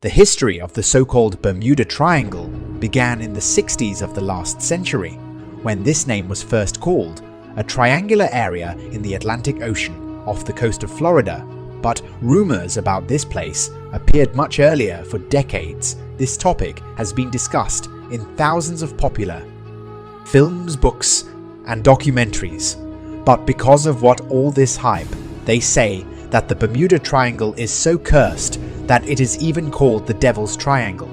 The history of the so-called Bermuda Triangle began in the 60s of the last century, when this name was first called a triangular area in the Atlantic Ocean off the coast of Florida. But rumors about this place appeared much earlier. For decades, this topic has been discussed in thousands of popular films, books, and documentaries. But because of all this hype, they say that the Bermuda Triangle is so cursed that it is even called the Devil's Triangle.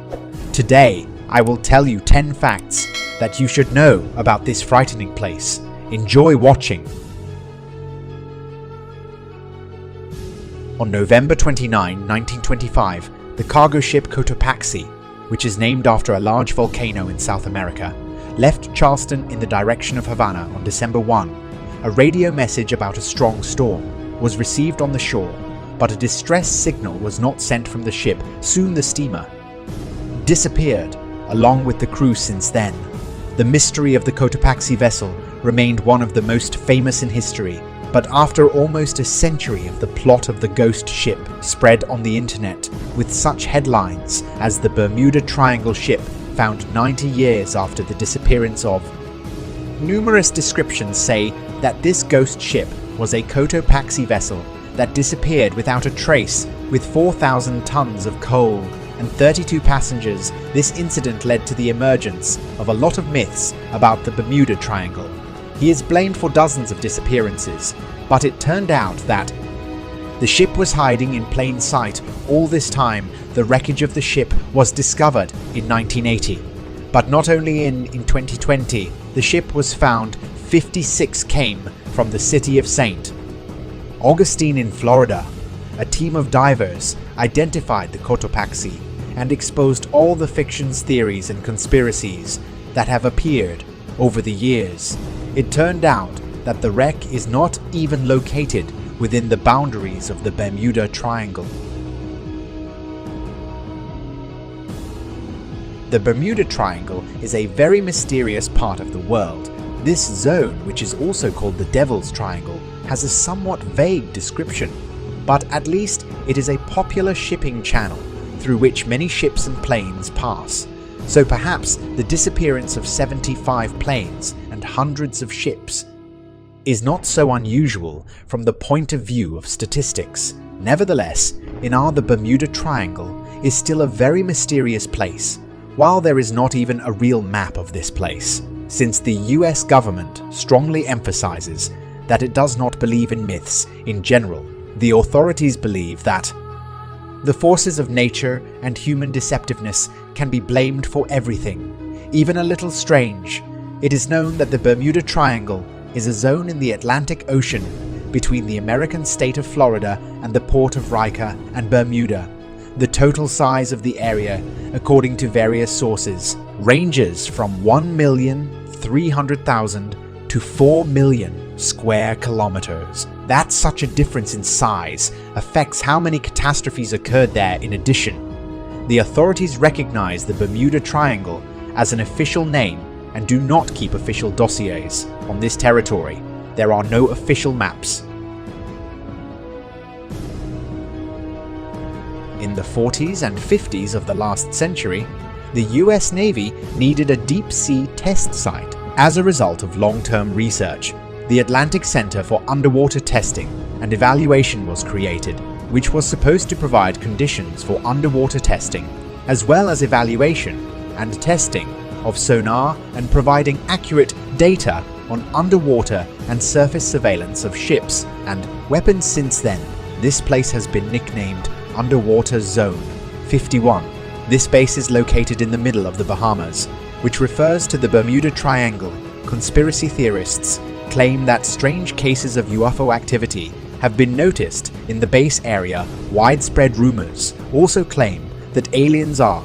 Today, I will tell you 10 facts that you should know about this frightening place. Enjoy watching. On November 29, 1925, the cargo ship Cotopaxi, which is named after a large volcano in South America, left Charleston in the direction of Havana on December 1. A radio message about a strong storm was received on the shore, but a distress signal was not sent from the ship. Soon the steamer disappeared, along with the crew. Since then, the mystery of the Cotopaxi vessel remained one of the most famous in history. But after almost a century of the plot of the ghost ship spread on the internet, with such headlines as the Bermuda Triangle ship found 90 years after the disappearance of, numerous descriptions say that this ghost ship was a Cotopaxi vessel that disappeared without a trace with 4,000 tons of coal and 32 passengers. This incident led to the emergence of a lot of myths about the Bermuda Triangle. He is blamed for dozens of disappearances, but it turned out that the ship was hiding in plain sight. All this time, the wreckage of the ship was discovered in 1980. But not only in 2020, the ship was found. 56 came from the city of St. Augustine in Florida. A team of divers identified the Cotopaxi and exposed all the fictions, theories, and conspiracies that have appeared over the years. It turned out that the wreck is not even located within the boundaries of the Bermuda Triangle. The Bermuda Triangle is a very mysterious part of the world. This zone, which is also called the Devil's Triangle, has a somewhat vague description, but at least it is a popular shipping channel through which many ships and planes pass. So perhaps the disappearance of 75 planes and hundreds of ships is not so unusual from the point of view of statistics. Nevertheless, the Bermuda Triangle is still a very mysterious place, while there is not even a real map of this place, since the US government strongly emphasizes that it does not believe in myths in general. The authorities believe that the forces of nature and human deceptiveness can be blamed for everything, even a little strange. It is known that the Bermuda Triangle is a zone in the Atlantic Ocean between the American state of Florida and the port of Rica and Bermuda. The total size of the area, according to various sources, ranges from 1,300,000 to 4 million square kilometers. That such a difference in size affects how many catastrophes occurred there. In addition, the authorities recognize the Bermuda Triangle as an official name and do not keep official dossiers on this territory. There are no official maps. In the 40s and 50s of the last century, the US Navy needed a deep-sea test site. As a result of long-term research, the Atlantic Center for Underwater Testing and Evaluation was created, which was supposed to provide conditions for underwater testing, as well as evaluation and testing of sonar and providing accurate data on underwater and surface surveillance of ships and weapons. Since then, this place has been nicknamed Underwater Zone 51. This base is located in the middle of the Bahamas, which refers to the Bermuda Triangle. Conspiracy theorists claim that strange cases of UFO activity have been noticed in the base area. Widespread rumors also claim that aliens are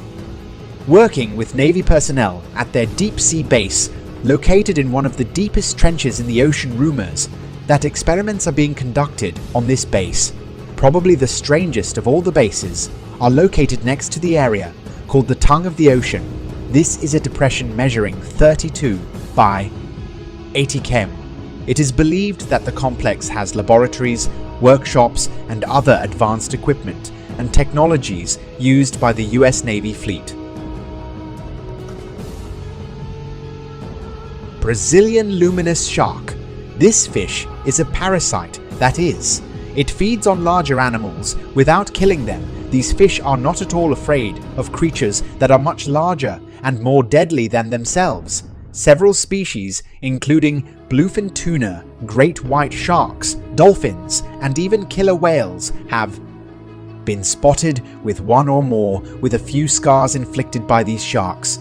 working with Navy personnel at their deep-sea base located in one of the deepest trenches in the ocean. Rumors that experiments are being conducted on this base, probably the strangest of all the bases, are located next to the area called the Tongue of the Ocean. This is a depression measuring 32 by 80 km. It is believed that the complex has laboratories, workshops, and other advanced equipment and technologies used by the US Navy fleet. Brazilian Luminous shark. This fish is a parasite, that is, it feeds on larger animals without killing them. These fish are not at all afraid of creatures that are much larger and more deadly than themselves. Several species, including bluefin tuna, great white sharks, dolphins, and even killer whales, have been spotted with one or more, with a few scars inflicted by these sharks.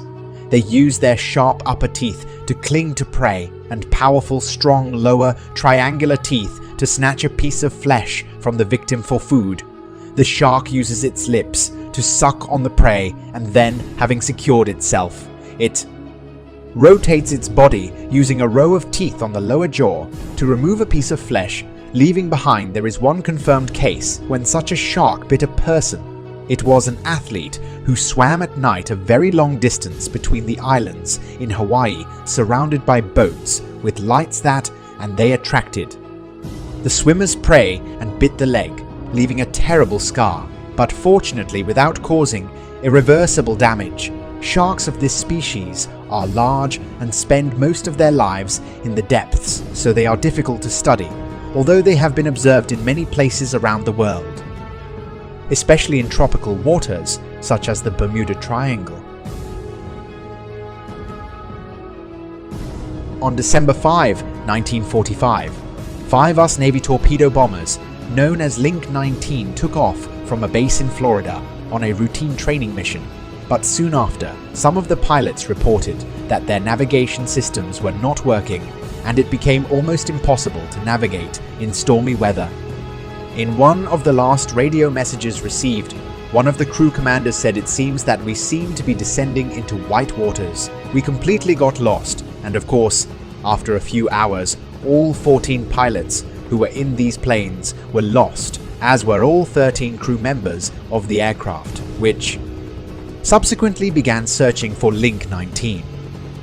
They use their sharp upper teeth to cling to prey and powerful, strong lower triangular teeth to snatch a piece of flesh from the victim for food. The shark uses its lips to suck on the prey, and then, having secured itself, it rotates its body using a row of teeth on the lower jaw to remove a piece of flesh, leaving behind. There is one confirmed case when such a shark bit a person. It was an athlete who swam at night a very long distance between the islands in Hawaii, surrounded by boats with lights and they attracted. The swimmers prey and bit the leg, leaving a terrible scar, but fortunately without causing irreversible damage. Sharks of this species are large and spend most of their lives in the depths, so they are difficult to study, although they have been observed in many places around the world, especially in tropical waters such as the Bermuda Triangle. On December 5, 1945, 5 US Navy torpedo bombers known as Link 19 took off from a base in Florida on a routine training mission, but soon after, some of the pilots reported that their navigation systems were not working and it became almost impossible to navigate in stormy weather. In one of the last radio messages received, one of the crew commanders said, "It seems that we seem to be descending into white waters. We completely got lost," and of course, after a few hours, all 14 pilots who were in these planes were lost, as were all 13 crew members of the aircraft, which subsequently began searching for Link 19.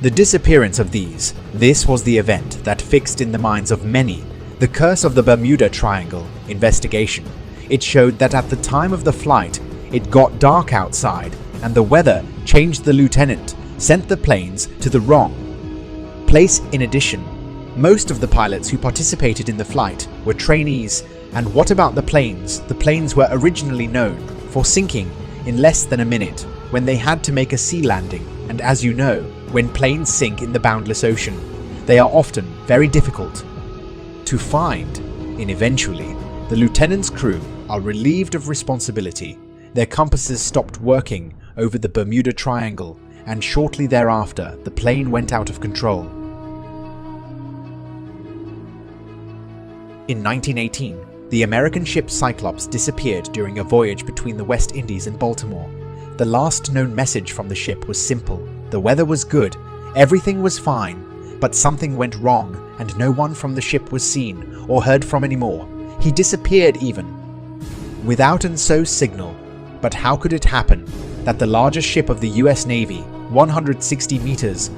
The disappearance of this was the event that fixed in the minds of many the curse of the Bermuda Triangle investigation. It showed that at the time of the flight, it got dark outside and the weather changed. The lieutenant sent the planes to the wrong place. In addition, most of the pilots who participated in the flight were trainees. And what about the planes? The planes were originally known for sinking in less than a minute when they had to make a sea landing, and as you know, when planes sink in the boundless ocean, they are often very difficult to find. Eventually, the lieutenant's crew are relieved of responsibility. Their compasses stopped working over the Bermuda Triangle, and shortly thereafter, the plane went out of control. In 1918, the American ship Cyclops disappeared during a voyage between the West Indies and Baltimore. The last known message from the ship was simple. The weather was good, everything was fine, but something went wrong and no one from the ship was seen or heard from anymore. He disappeared even without an SOS signal. But how could it happen that the largest ship of the US Navy, 160 meters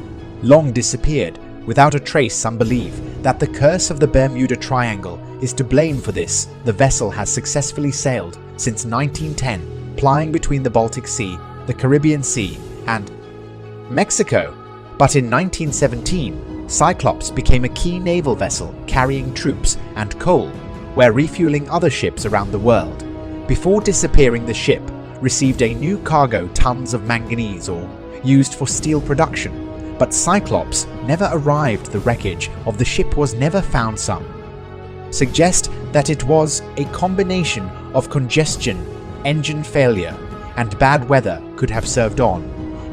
long, disappeared without a trace? Some believe that the curse of the Bermuda Triangle is to blame for this. The vessel has successfully sailed since 1910, plying between the Baltic Sea, the Caribbean Sea, and Mexico. But in 1917, Cyclops became a key naval vessel carrying troops and coal, where refueling other ships around the world. Before disappearing, the ship received a new cargo, tons of manganese ore used for steel production. But Cyclops never arrived. The wreckage of the ship was never found. Some suggest that it was a combination of congestion, engine failure, and bad weather could have served on.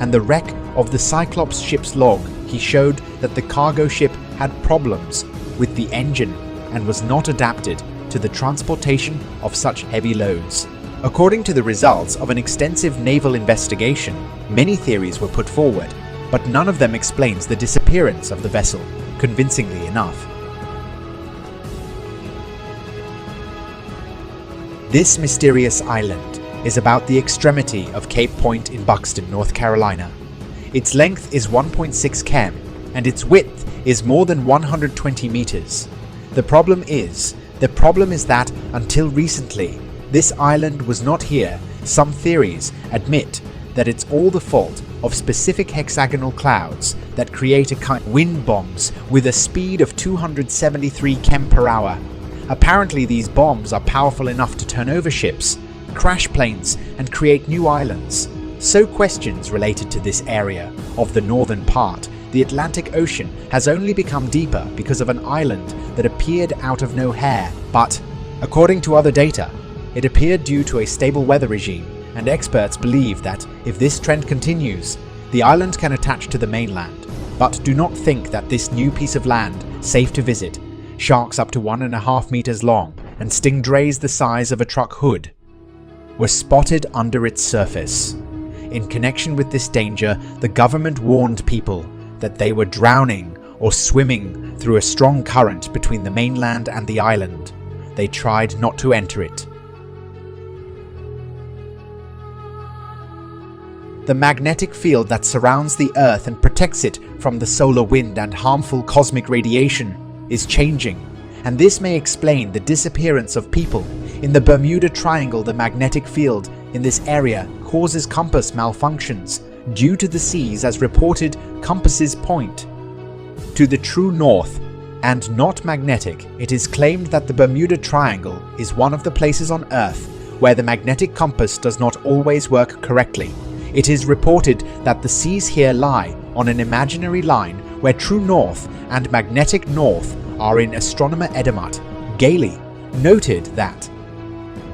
And the wreck of the Cyclops ship's log, he showed that the cargo ship had problems with the engine and was not adapted to the transportation of such heavy loads. According to the results of an extensive naval investigation, many theories were put forward, but none of them explains the disappearance of the vessel convincingly enough. This mysterious island is about the extremity of Cape Point in Buxton, North Carolina. Its length is 1.6 km and its width is more than 120 meters. The problem is that until recently, this island was not here, some theories admit that it's all the fault of specific hexagonal clouds that create a kind of wind bombs with a speed of 273 km per hour. Apparently these bombs are powerful enough to turn over ships, crash planes, and create new islands. So questions related to this area of the northern part, the Atlantic Ocean, has only become deeper because of an island that appeared out of nowhere. But, according to other data, it appeared due to a stable weather regime, and experts believe that if this trend continues, the island can attach to the mainland. But do not think that this new piece of land, safe to visit, sharks up to 1.5 meters long and stingrays the size of a truck hood, were spotted under its surface. In connection with this danger, the government warned people that they were drowning or swimming through a strong current between the mainland and the island. They tried not to enter it. The magnetic field that surrounds the Earth and protects it from the solar wind and harmful cosmic radiation is changing, and this may explain the disappearance of people. In the Bermuda Triangle, the magnetic field in this area causes compass malfunctions due to the seas, as reported compasses point to the true north and not magnetic. It is claimed that the Bermuda Triangle is one of the places on Earth where the magnetic compass does not always work correctly. It is reported that the seas here lie on an imaginary line where true north and magnetic north are. In astronomer Edamat Gailey noted that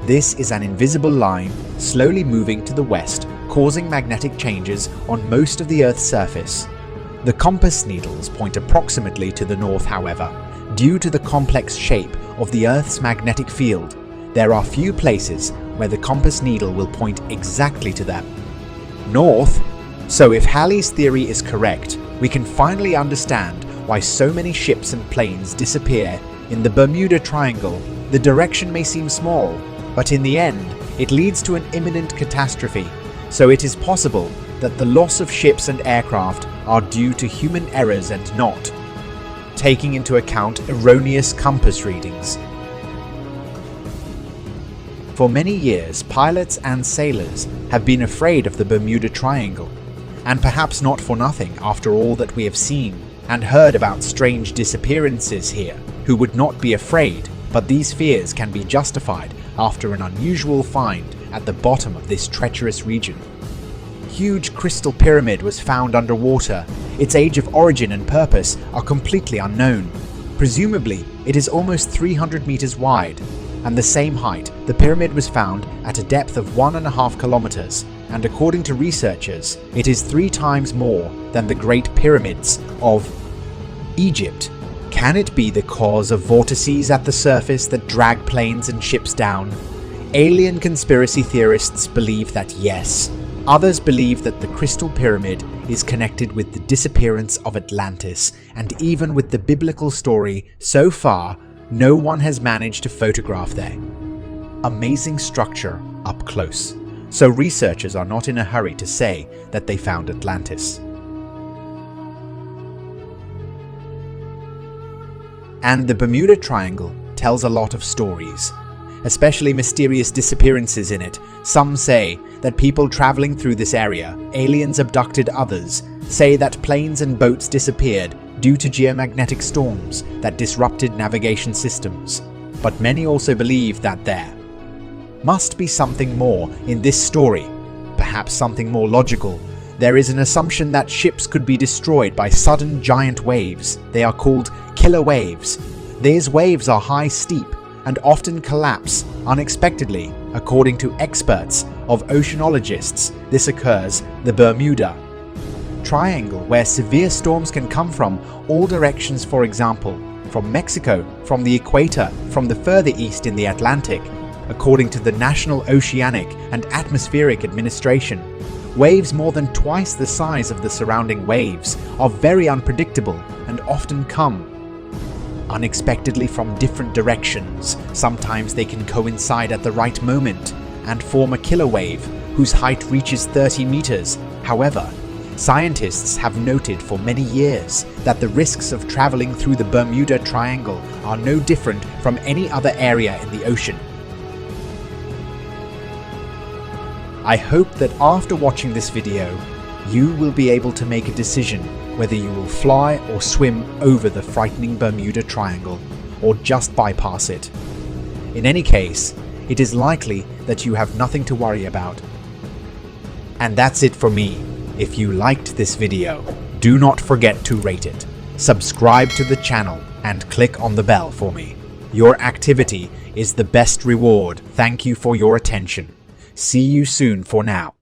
this is an invisible line slowly moving to the west, causing magnetic changes on most of the Earth's surface. The compass needles point approximately to the north, however. Due to the complex shape of the Earth's magnetic field, there are few places where the compass needle will point exactly to them. North. So if Halley's theory is correct, we can finally understand why so many ships and planes disappear in the Bermuda Triangle. The direction may seem small, but in the end, it leads to an imminent catastrophe. So it is possible that the loss of ships and aircraft are due to human errors and not taking into account erroneous compass readings. For many years, pilots and sailors have been afraid of the Bermuda Triangle, and perhaps not for nothing after all that we have seen and heard about strange disappearances here. Who would not be afraid? But these fears can be justified after an unusual find at the bottom of this treacherous region. Huge crystal pyramid was found underwater. Its age of origin and purpose are completely unknown. Presumably, it is almost 300 meters wide, and the same height. The pyramid was found at a depth of 1.5 kilometers, and according to researchers, it is 3 times more than the Great Pyramids of Egypt. Can it be the cause of vortices at the surface that drag planes and ships down? Alien conspiracy theorists believe that yes. Others believe that the Crystal Pyramid is connected with the disappearance of Atlantis, and even with the biblical story. So far, no one has managed to photograph their amazing structure up close, so researchers are not in a hurry to say that they found Atlantis. And the Bermuda Triangle tells a lot of stories, especially mysterious disappearances in it. Some say that people traveling through this area, aliens abducted. Others say that planes and boats disappeared due to geomagnetic storms that disrupted navigation systems. But many also believe that there must be something more in this story, perhaps something more logical. There is an assumption that ships could be destroyed by sudden giant waves. They are called killer waves. These waves are high, steep, and often collapse unexpectedly. According to experts of oceanologists, this occurs the Bermuda Triangle, where severe storms can come from all directions, for example, from Mexico, from the equator, from the further east in the Atlantic. According to the National Oceanic and Atmospheric Administration, waves more than twice the size of the surrounding waves are very unpredictable and often come unexpectedly from different directions. Sometimes they can coincide at the right moment and form a killer wave whose height reaches 30 meters. However, scientists have noted for many years that the risks of traveling through the Bermuda Triangle are no different from any other area in the ocean. I hope that after watching this video, you will be able to make a decision whether you will fly or swim over the frightening Bermuda Triangle, or just bypass it. In any case, it is likely that you have nothing to worry about. And that's it for me. If you liked this video, do not forget to rate it, subscribe to the channel, and click on the bell for me. Your activity is the best reward. Thank you for your attention. See you soon for now.